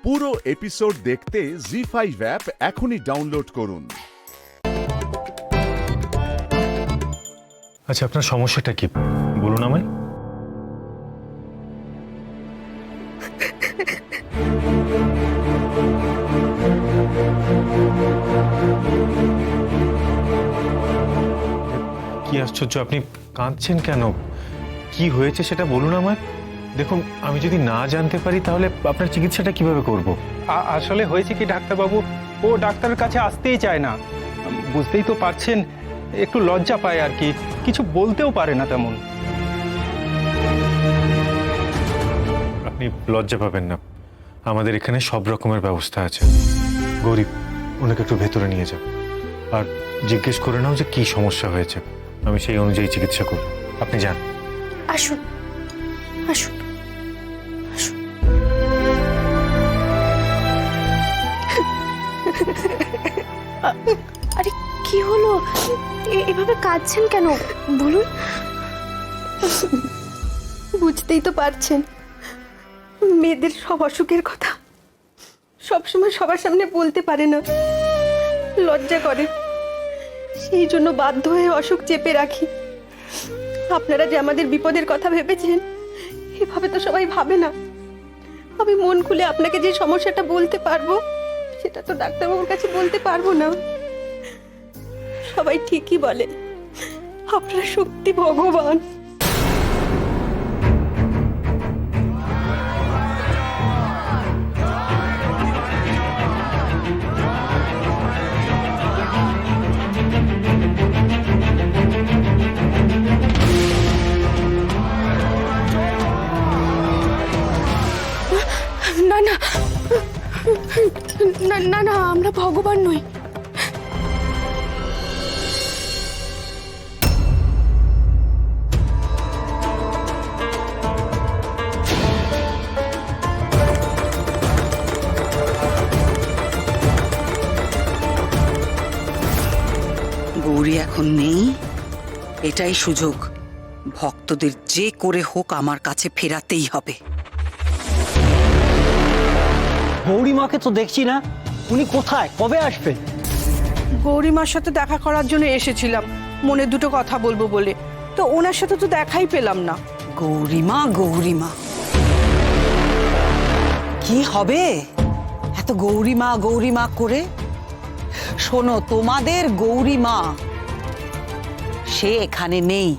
পুরো এপিসোড দেখতে জি5 অ্যাপ এখনই ডাউনলোড করুন। আচ্ছা, আপনার সমস্যাটা কি বলুন আমায়। কি আশ্চর্য, আপনি কাঁদছেন কেন? কি হয়েছে সেটা বলুন আমায়। দেখুন, আমি যদি না জানতে পারি তাহলে আপনার চিকিৎসাটা কিভাবে করব? আসলে হয়েছে কি ডাক্তারবাবু, ও ডাক্তারের কাছে আসতেই চায় না। বুঝতেই তো পারছেন, একটু লজ্জা পায় আর কি, কিছু বলতেও পারে না তেমন। আপনি লজ্জা পাবেন না, আমাদের এখানে সব রকমের ব্যবস্থা আছে। গরিব, ওনাকে একটু ভেতরে নিয়ে যাও আর জিজ্ঞেস করে নাও যে কি সমস্যা হয়েছে। আমি সেই অনুযায়ী চিকিৎসা করব। আপনি যান। আসুন আসুন আসুন। আরে কি হলো, এভাবে কাঁদছেন কেন বলুন? বুঝতেই তো পারছেন, মেয়েদের সব অসুখের কথা সবসময় সবার সামনে বলতে পারে না, লজ্জা করে। সেই জন্য বাধ্য হয়ে অসুখ চেপে রাখি। আপনারা যে আমাদের বিপদের কথা ভেবেছেন, এভাবে তো সবাই ভাবে না। আমি মন খুলে আপনাকে যে সমস্যাটা বলতে পারবো, সেটা তো ডাক্তারবাবুর কাছে বলতে পারবো না। সবাই ঠিকই বলে আপনারা সত্যি ভগবান। না না না না না, আমরা ভগবান নই। গৌরী এখন নেই, এটাই সুযোগ। ভক্তদের যে করে হোক আমার কাছে ফেরাতেই হবে। গৌরীমাকে তো দেখছি না, উনি কোথায়, কবে আসবেন? গৌরীমার সাথে দেখা করার জন্য এসেছিলাম, মনে দুটো কথা বলবো বলে। তো ওনার সাথে তো দেখাই পেলাম না। গৌরীমা গৌরীমা কি হবে এত গৌরীমা গৌরীমা করে? শোনো, তোমাদের গৌরীমা সে এখানে নেই,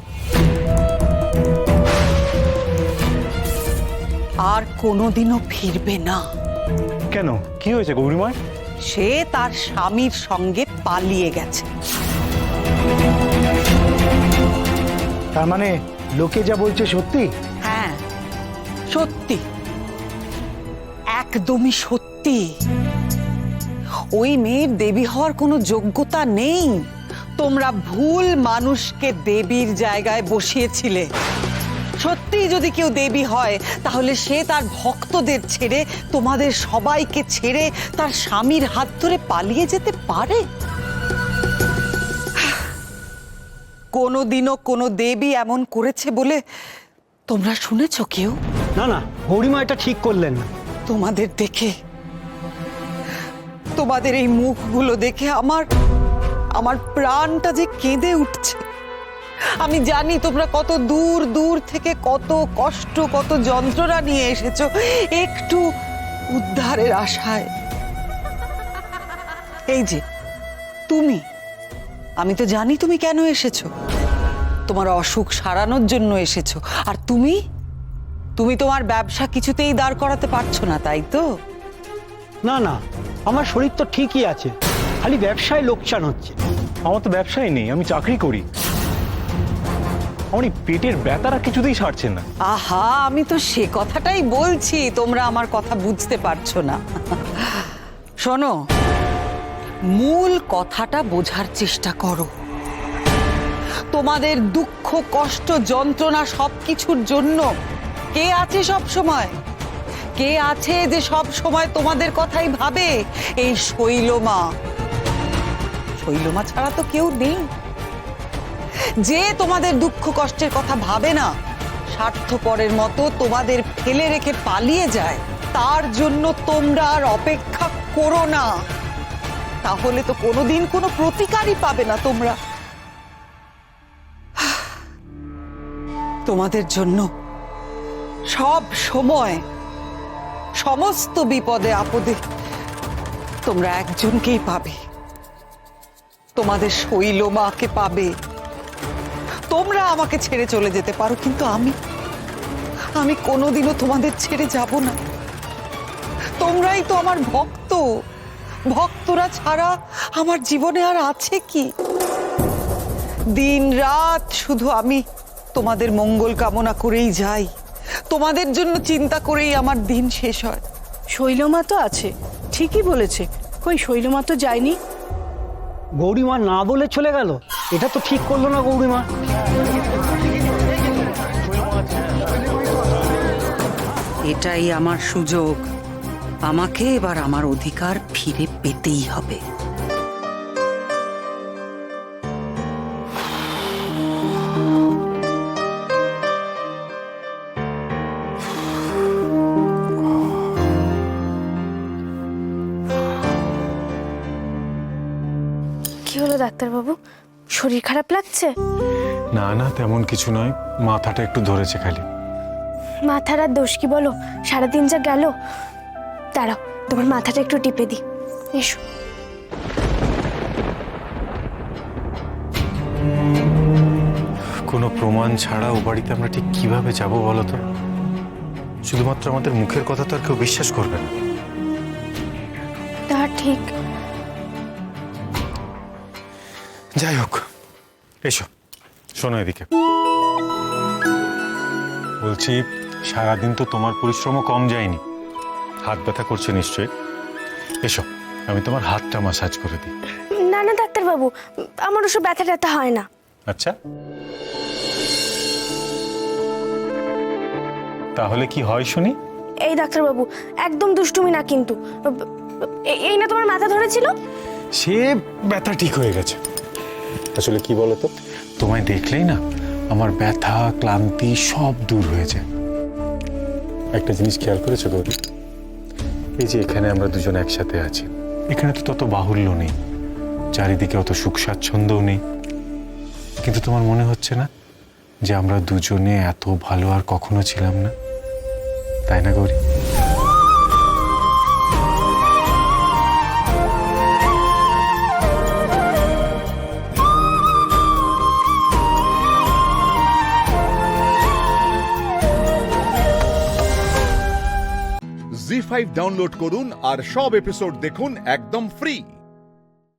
আর কোনোদিনও ফিরবে না। কেন, কি হয়েছে গৌরীমা? সে তার স্বামীর সঙ্গে পালিয়ে গেছে। তার মানে লোকে যা বলছে সত্যি? হ্যাঁ, সত্যি, একদমই সত্যি। ওই মেয়ের দেবী হওয়ার কোনো যোগ্যতা নেই। তোমরা ভুল মানুষকে দেবীর জায়গায় বসিয়েছিলে। সত্যি যদি কেউ দেবী হয়, তাহলে সে তার ভক্তদের ছেড়ে, তোমাদের সবাইকে ছেড়ে তার স্বামীর হাত ধরে পালিয়ে যেতে পারে? কোনোদিনও কোনো দেবী এমন করেছে বলে তোমরা শুনেছো কেউ? না না, গৌরীমা এটা ঠিক করলেন না। তোমাদের দেখে, তোমাদের এই মুখগুলো দেখে আমার প্রাণটা যে কেঁদে উঠছে। আমি জানি তোমরা কত দূর দূর থেকে কত কষ্ট, কত যন্ত্রণা নিয়ে এসেছো একটু উদ্ধারের আশায়। এই যে তুমি, আমি তো জানি তুমি কেন এসেছো। তোমার অসুখ সারানোর জন্য এসেছো। আর তুমি তোমার ব্যবসা কিছুতেই দাঁড় করাতে পারছো না, তাই তো? না না, আমার শরীর তো ঠিকই আছে, খালি ব্যবসায় লোকসান হচ্ছে। আমার তো ব্যবসাই নেই, আমি চাকরি করি। আমার এই পেটের ব্যথাটা কিছুতেই সারছে না। আহা, আমি তো সে কথাটাই বলছি, তোমরা আমার কথা বুঝতে পারছো না। শোনো, মূল কথাটা বোঝার চেষ্টা করো। তোমাদের দুঃখ, কষ্ট, যন্ত্রণা সবকিছুর জন্য কে আছে সব সময়? কে আছে যে সব সময় তোমাদের কথাই ভাবে? এই শৈলমা। শৈলমা ছাড়া তো কেউ নেই। যে তোমাদের দুঃখ কষ্টের কথা ভাবে না, স্বার্থপরের মতো তোমাদের ফেলে রেখে পালিয়ে যায়, তার জন্য তোমরা আর অপেক্ষা করো না, তাহলে তো কোনোদিন কোনো প্রতিকারই পাবে না তোমরা। তোমাদের জন্য সব সময় সমস্ত বিপদে আপদে তোমরা একজনকেই পাবে, তোমাদের শৈলমাকে পাবে। তোমরা আমাকে ছেড়ে চলে যেতে পারো, কিন্তু আমি কোনোদিনও তোমাদের ছেড়ে যাব না। তোমরাই তো আমার ভক্ত, ভক্তরা ছাড়া আমার জীবনে আর আছে কি? দিন রাত শুধু আমি তোমাদের মঙ্গল কামনা করেই যাই, তোমাদের জন্য চিন্তা করেই আমার দিন শেষ হয়। শৈলমা তো আছে, ঠিকই বলেছে। কই শৈলমা তো যায়নি। গৌরীমা না বলে চলে গেল, এটা তো ঠিক করলো না গৌরীমা। এটাই আমার সুযোগ, আমাকে এবার আমার অধিকার ফিরে পেতেই হবে। কি হলো ডাক্তারবাবু, শরীর খারাপ লাগছে? না না, তেমন কিছু নয়, মাথাটা একটু ধরেছে খালি। মাথার আর দোষ কি বলো, সারাদিন যা গেল। দাঁড়াও, তোমার মাথাটা একটু টিপে দিই, এসো। কোনো প্রমাণ ছাড়া ও বাড়িতে আমরা ঠিক কিভাবে যাব বলো তো? শুধুমাত্র আমাদের মুখের কথা তো আর কেউ বিশ্বাস করবে না। তা ঠিক। যাই হোক, এসো, শোনো এদিকে। বলছি, সারাদিন তো তোমার পরিশ্রমও কম যায়নি, হাত ব্যথা করছে নিশ্চয়ই। এসো, আমি তোমার হাতটা মাসাজ করে দিই। না না ডাক্তারবাবু, আমার ওসব ব্যথা ট্যাথা হয় না। আচ্ছা, তাহলে কি হয় শুনি? এই ডাক্তারবাবু, একদম দুষ্টুমি না কিন্তু। এই না তোমার মাথা ধরেছিল? সে ব্যথা ঠিক হয়ে গেছে। আসলে কি বলতো, তোমায় দেখলেই না আমার ব্যথা ক্লান্তি সব দূর হয়ে যায়। একটা জিনিস খেয়াল করেছো গৌরী? এই যে এখানে আমরা দুজন একসাথে আছি, এখানে তো তত বাহুল্য নেই, চারিদিকে অত সুখ স্বাচ্ছন্দ্যও নেই, কিন্তু তোমার মনে হচ্ছে না যে আমরা দুজনে এত ভালো আর কখনো ছিলাম না? তাই না গৌরী? জি5 ডাউনলোড করুন আর সব এপিসোড দেখুন একদম ফ্রি।